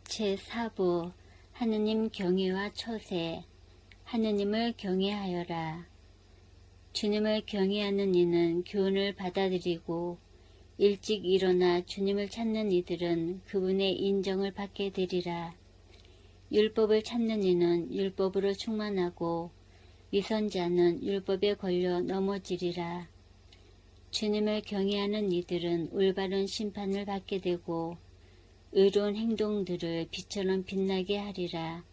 제4부 하느님 경외와 처세. 하느님을 경외하여라. 주님을 경외하는 이는 교훈을 받아들이고 일찍 일어나 주님을 찾는 이들은 그분의 인정을 받게 되리라. 율법을 찾는 이는 율법으로 충만하고 위선자는 율법에 걸려 넘어지리라. 주님을 경외하는 이들은 올바른 심판을 받게 되고 의로운 행동들을 빛처럼 빛나게 하리라.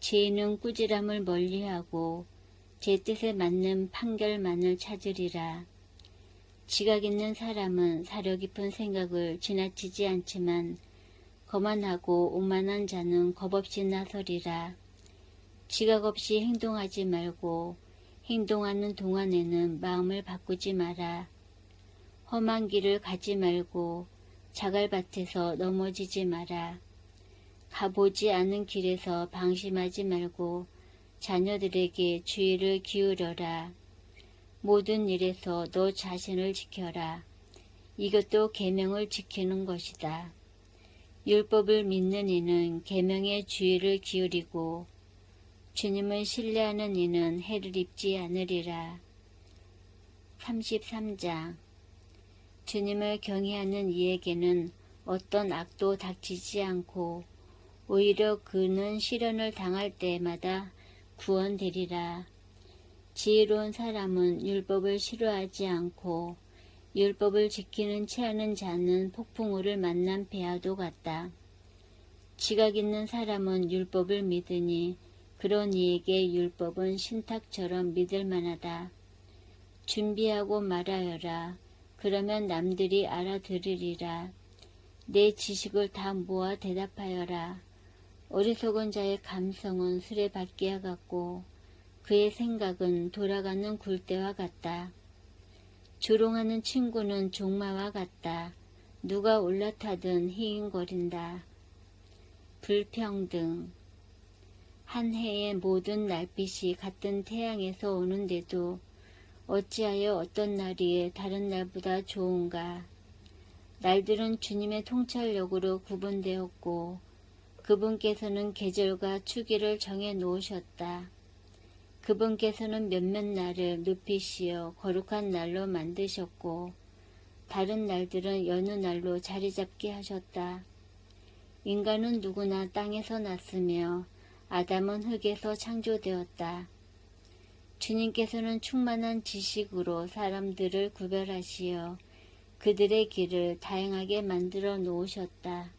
죄인은 꾸지람을 멀리하고 제 뜻에 맞는 판결만을 찾으리라. 지각 있는 사람은 사려 깊은 생각을 지나치지 않지만 거만하고 오만한 자는 겁없이 나서리라. 지각 없이 행동하지 말고 행동하는 동안에는 마음을 바꾸지 마라. 험한 길을 가지 말고 자갈밭에서 넘어지지 마라. 가보지 않은 길에서 방심하지 말고 자녀들에게 주의를 기울여라. 모든 일에서 너 자신을 지켜라. 이것도 계명을 지키는 것이다. 율법을 믿는 이는 계명에 주의를 기울이고 주님을 신뢰하는 이는 해를 입지 않으리라. 33장 주님을 경외하는 이에게는 어떤 악도 닥치지 않고 오히려 그는 시련을 당할 때마다 구원되리라. 지혜로운 사람은 율법을 싫어하지 않고 율법을 지키는 체하는 자는 폭풍우를 만난 배와도 같다. 지각 있는 사람은 율법을 믿으니 그런 이에게 율법은 신탁처럼 믿을 만하다. 준비하고 말하여라. 그러면 남들이 알아들으리라. 내 지식을 다 모아 대답하여라. 어리석은 자의 감성은 수레바퀴와 같고 그의 생각은 돌아가는 굴대와 같다. 조롱하는 친구는 종마와 같다. 누가 올라타든 희잉거린다. 불평등 한 해의 모든 날빛이 같은 태양에서 오는데도 어찌하여 어떤 날이 다른 날보다 좋은가. 날들은 주님의 통찰력으로 구분되었고 그분께서는 계절과 추기를 정해 놓으셨다. 그분께서는 몇몇 날을 높이시어 거룩한 날로 만드셨고 다른 날들은 여느 날로 자리 잡게 하셨다. 인간은 누구나 땅에서 났으며 아담은 흙에서 창조되었다. 주님께서는 충만한 지식으로 사람들을 구별하시어 그들의 길을 다양하게 만들어 놓으셨다.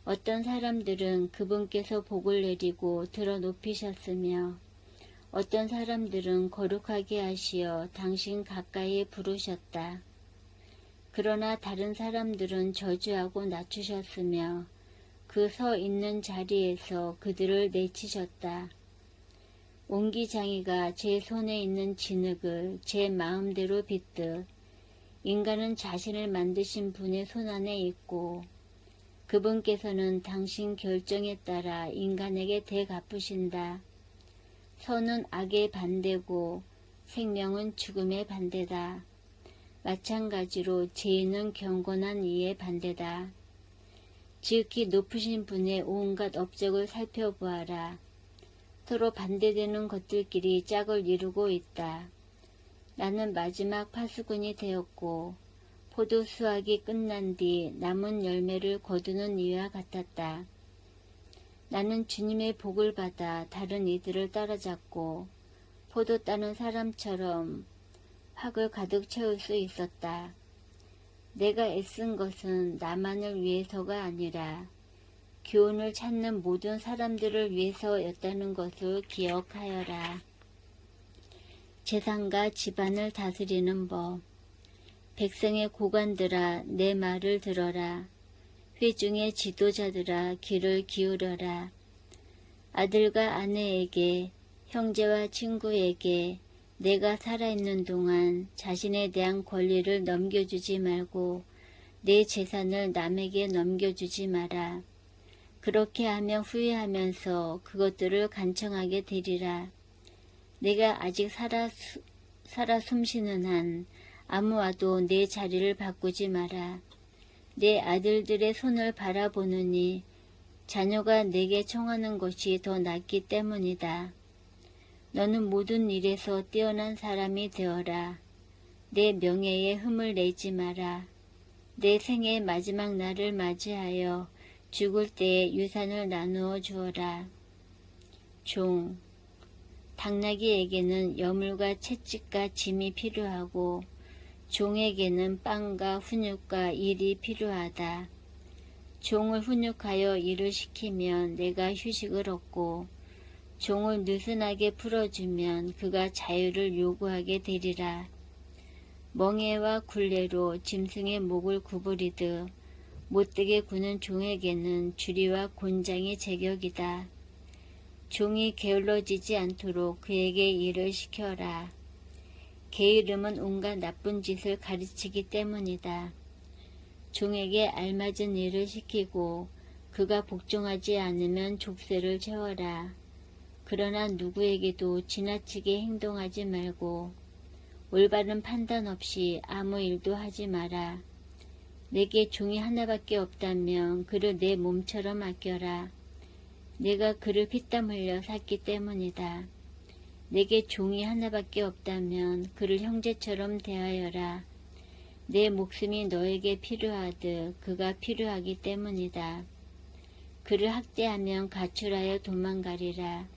어떤 사람들은 그분께서 복을 내리고 들어 높이셨으며 어떤 사람들은 거룩하게 하시어 당신 가까이에 부르셨다. 그러나 다른 사람들은 저주하고 낮추셨으며 그 서 있는 자리에서 그들을 내치셨다. 옹기장이가 제 손에 있는 진흙을 제 마음대로 빚듯 인간은 자신을 만드신 분의 손안에 있고 그분께서는 당신 결정에 따라 인간에게 대갚으신다. 선은 악의 반대고 생명은 죽음의 반대다. 마찬가지로 죄인은 경건한 이의 반대다. 지극히 높으신 분의 온갖 업적을 살펴보아라. 서로 반대되는 것들끼리 짝을 이루고 있다. 나는 마지막 파수꾼이 되었고 포도 수확이 끝난 뒤 남은 열매를 거두는 이와 같았다. 나는 주님의 복을 받아 다른 이들을 따라잡고 포도 따는 사람처럼 확을 가득 채울 수 있었다. 내가 애쓴 것은 나만을 위해서가 아니라 교훈을 찾는 모든 사람들을 위해서였다는 것을 기억하여라. 재산과 집안을 다스리는 법. 백성의 고관들아 내 말을 들어라. 회중의 지도자들아 귀를 기울여라. 아들과 아내에게 형제와 친구에게 내가 살아있는 동안 자신에 대한 권리를 넘겨주지 말고 내 재산을 남에게 넘겨주지 마라. 그렇게 하며 후회하면서 그것들을 간청하게 되리라. 내가 아직 살아 숨쉬는 한 아무와도 내 자리를 바꾸지 마라. 내 아들들의 손을 바라보느니 자녀가 내게 청하는 것이 더 낫기 때문이다. 너는 모든 일에서 뛰어난 사람이 되어라. 내 명예에 흠을 내지 마라. 내 생의 마지막 날을 맞이하여 죽을 때에 유산을 나누어 주어라. 종, 당나귀에게는 여물과 채찍과 짐이 필요하고 종에게는 빵과 훈육과 일이 필요하다. 종을 훈육하여 일을 시키면 내가 휴식을 얻고 종을 느슨하게 풀어주면 그가 자유를 요구하게 되리라. 멍에와 굴레로 짐승의 목을 구부리듯 못되게 구는 종에게는 주리와 곤장이 제격이다. 종이 게을러지지 않도록 그에게 일을 시켜라. 게으름은 온갖 나쁜 짓을 가르치기 때문이다. 종에게 알맞은 일을 시키고 그가 복종하지 않으면 족쇄를 채워라. 그러나 누구에게도 지나치게 행동하지 말고 올바른 판단 없이 아무 일도 하지 마라. 내게 종이 하나밖에 없다면 그를 내 몸처럼 아껴라. 내가 그를 피땀 흘려 샀기 때문이다. 내게 종이 하나밖에 없다면 그를 형제처럼 대하여라. 내 목숨이 너에게 필요하듯 그가 필요하기 때문이다. 그를 학대하면 가출하여 도망가리라.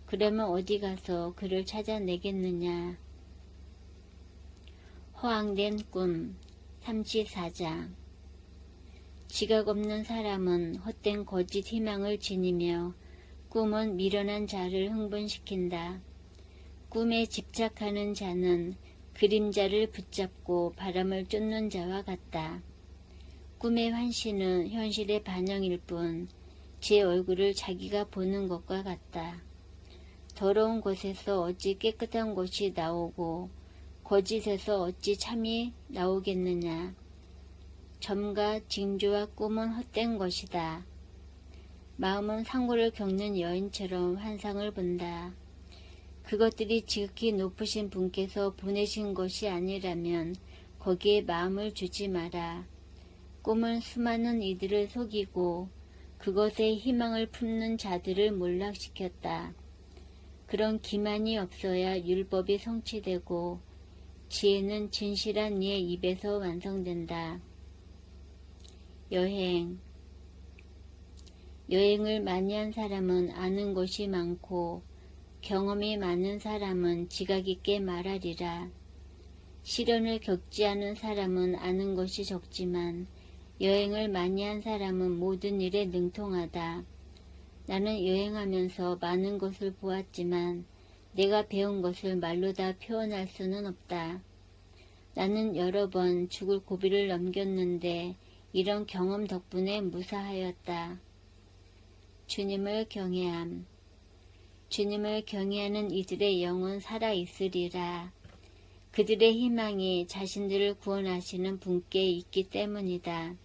그러면 어디 가서 그를 찾아내겠느냐. 허황된 꿈 34장. 지각 없는 사람은 헛된 거짓 희망을 지니며 꿈은 미련한 자를 흥분시킨다. 꿈에 집착하는 자는 그림자를 붙잡고 바람을 쫓는 자와 같다. 꿈의 환시는 현실의 반영일 뿐 제 얼굴을 자기가 보는 것과 같다. 더러운 곳에서 어찌 깨끗한 것이 나오고 거짓에서 어찌 참이 나오겠느냐. 점과 징조와 꿈은 헛된 것이다. 마음은 상고를 겪는 여인처럼 환상을 본다. 그것들이 지극히 높으신 분께서 보내신 것이 아니라면 거기에 마음을 주지 마라. 꿈은 수많은 이들을 속이고 그것에 희망을 품는 자들을 몰락시켰다. 그런 기만이 없어야 율법이 성취되고 지혜는 진실한 이의 입에서 완성된다. 여행을 많이 한 사람은 아는 것이 많고 경험이 많은 사람은 지각 있게 말하리라. 시련을 겪지 않은 사람은 아는 것이 적지만 여행을 많이 한 사람은 모든 일에 능통하다. 나는 여행하면서 많은 것을 보았지만 내가 배운 것을 말로 다 표현할 수는 없다. 나는 여러 번 죽을 고비를 넘겼는데 이런 경험 덕분에 무사하였다. 주님을 경외함. 주님을 경외하는 이들의 영은 살아있으리라. 그들의 희망이 자신들을 구원하시는 분께 있기 때문이다.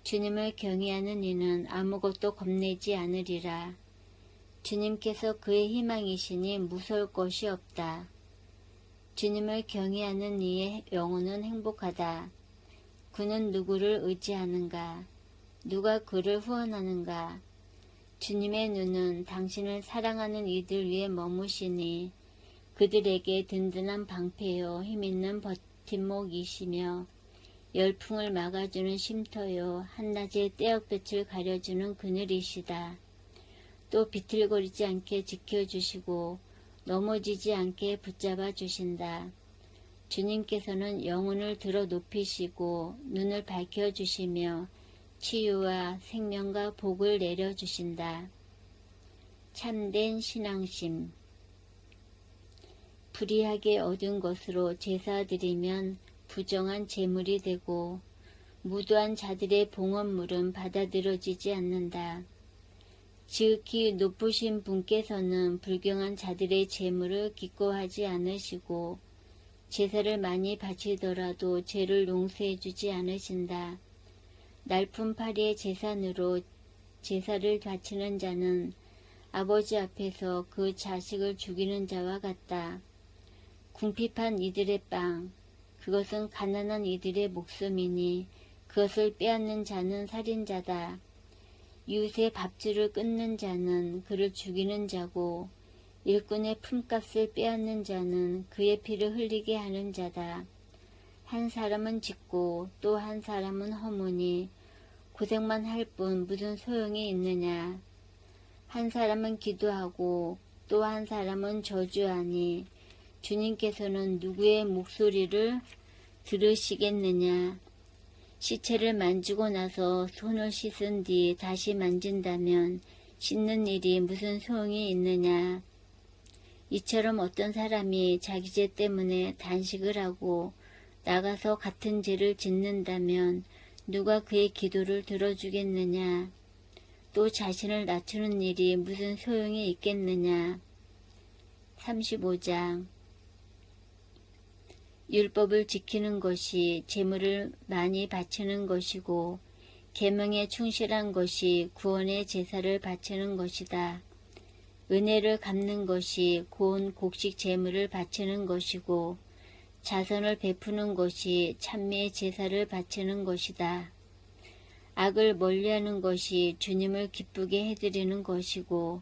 주님을 경외하는 이는 아무것도 겁내지 않으리라. 주님께서 그의 희망이시니 무서울 것이 없다. 주님을 경외하는 이의 영혼은 행복하다. 그는 누구를 의지하는가? 누가 그를 후원하는가? 주님의 눈은 당신을 사랑하는 이들 위에 머무시니 그들에게 든든한 방패요 힘있는 버팀목이시며 열풍을 막아주는 쉼터요 한낮의 떼역볕을 가려주는 그늘이시다. 또 비틀거리지 않게 지켜주시고 넘어지지 않게 붙잡아 주신다. 주님께서는 영혼을 들어 높이시고 눈을 밝혀주시며 치유와 생명과 복을 내려주신다. 참된 신앙심. 불의하게 얻은 것으로 제사드리면 부정한 재물이 되고 무도한 자들의 봉헌물은 받아들여지지 않는다. 지극히 높으신 분께서는 불경한 자들의 재물을 기꺼워하지 않으시고 제사를 많이 바치더라도 죄를 용서해 주지 않으신다. 날품파리의 제산으로 제사를 바치는 자는 아버지 앞에서 그 자식을 죽이는 자와 같다. 궁핍한 이들의 빵, 그것은 가난한 이들의 목숨이니 그것을 빼앗는 자는 살인자다. 이웃의 밥줄을 끊는 자는 그를 죽이는 자고 일꾼의 품값을 빼앗는 자는 그의 피를 흘리게 하는 자다. 한 사람은 짓고 또 한 사람은 허무니 고생만 할 뿐 무슨 소용이 있느냐. 한 사람은 기도하고 또 한 사람은 저주하니 주님께서는 누구의 목소리를 들으시겠느냐. 시체를 만지고 나서 손을 씻은 뒤 다시 만진다면 씻는 일이 무슨 소용이 있느냐. 이처럼 어떤 사람이 자기 죄 때문에 단식을 하고 나가서 같은 죄를 짓는다면 누가 그의 기도를 들어주겠느냐. 또 자신을 낮추는 일이 무슨 소용이 있겠느냐. 35장 율법을 지키는 것이 재물을 많이 바치는 것이고 계명에 충실한 것이 구원의 제사를 바치는 것이다. 은혜를 갚는 것이 고운 곡식 제물을 바치는 것이고 자선을 베푸는 것이 찬미의 제사를 바치는 것이다. 악을 멀리하는 것이 주님을 기쁘게 해드리는 것이고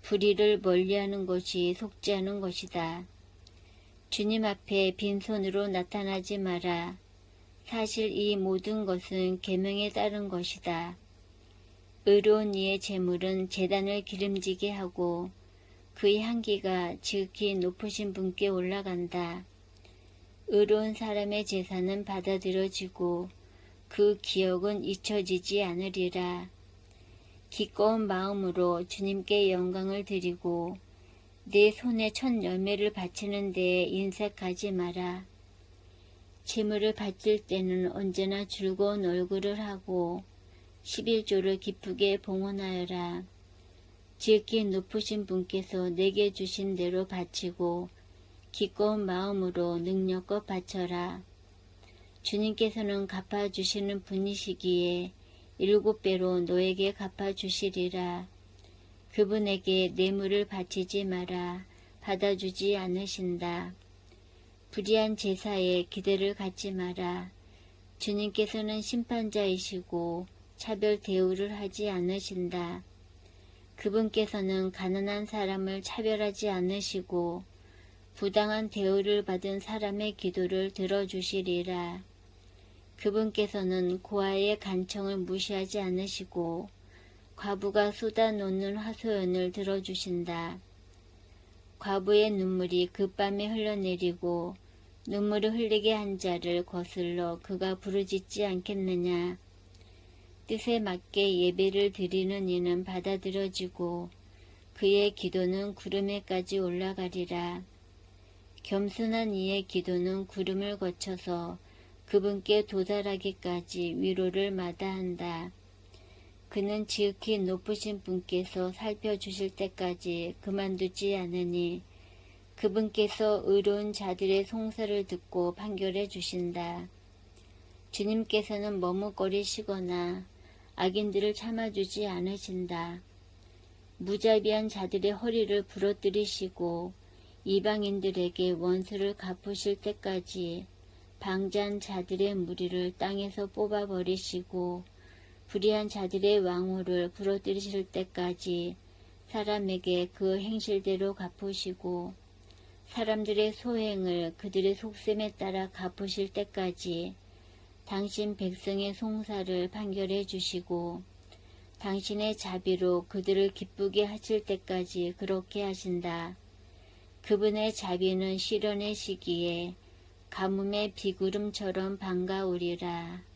불의를 멀리하는 것이 속죄하는 것이다. 주님 앞에 빈손으로 나타나지 마라. 사실 이 모든 것은 계명에 따른 것이다. 의로운 이의 제물은 제단을 기름지게 하고 그의 향기가 지극히 높으신 분께 올라간다. 의로운 사람의 제사는 받아들여지고 그 기억은 잊혀지지 않으리라. 기꺼운 마음으로 주님께 영광을 드리고 내 손에 첫 열매를 바치는 데에 인색하지 마라. 재물을 바칠 때는 언제나 즐거운 얼굴을 하고 11조를 기쁘게 봉헌하여라. 지극히 높으신 분께서 내게 주신 대로 바치고 기꺼운 마음으로 능력껏 바쳐라. 주님께서는 갚아주시는 분이시기에 7배로 너에게 갚아주시리라. 그분에게 뇌물을 바치지 마라. 받아주지 않으신다. 불의한 제사에 기대를 갖지 마라. 주님께서는 심판자이시고 차별 대우를 하지 않으신다. 그분께서는 가난한 사람을 차별하지 않으시고 부당한 대우를 받은 사람의 기도를 들어주시리라. 그분께서는 고아의 간청을 무시하지 않으시고 과부가 쏟아놓는 하소연을 들어주신다. 과부의 눈물이 그 밤에 흘러내리고 눈물을 흘리게 한 자를 거슬러 그가 부르짖지 않겠느냐. 뜻에 맞게 예배를 드리는 이는 받아들여지고 그의 기도는 구름에까지 올라가리라. 겸손한 이의 기도는 구름을 거쳐서 그분께 도달하기까지 위로를 마다한다. 그는 지극히 높으신 분께서 살펴주실 때까지 그만두지 않으니 그분께서 의로운 자들의 송사를 듣고 판결해 주신다. 주님께서는 머뭇거리시거나 악인들을 참아주지 않으신다. 무자비한 자들의 허리를 부러뜨리시고 이방인들에게 원수를 갚으실 때까지 방자한 자들의 무리를 땅에서 뽑아버리시고 불의한 자들의 왕호를 부러뜨리실 때까지 사람에게 그 행실대로 갚으시고 사람들의 소행을 그들의 속셈에 따라 갚으실 때까지 당신 백성의 송사를 판결해 주시고 당신의 자비로 그들을 기쁘게 하실 때까지 그렇게 하신다. 그분의 자비는 시련의 시기에 가뭄의 비구름처럼 반가우리라.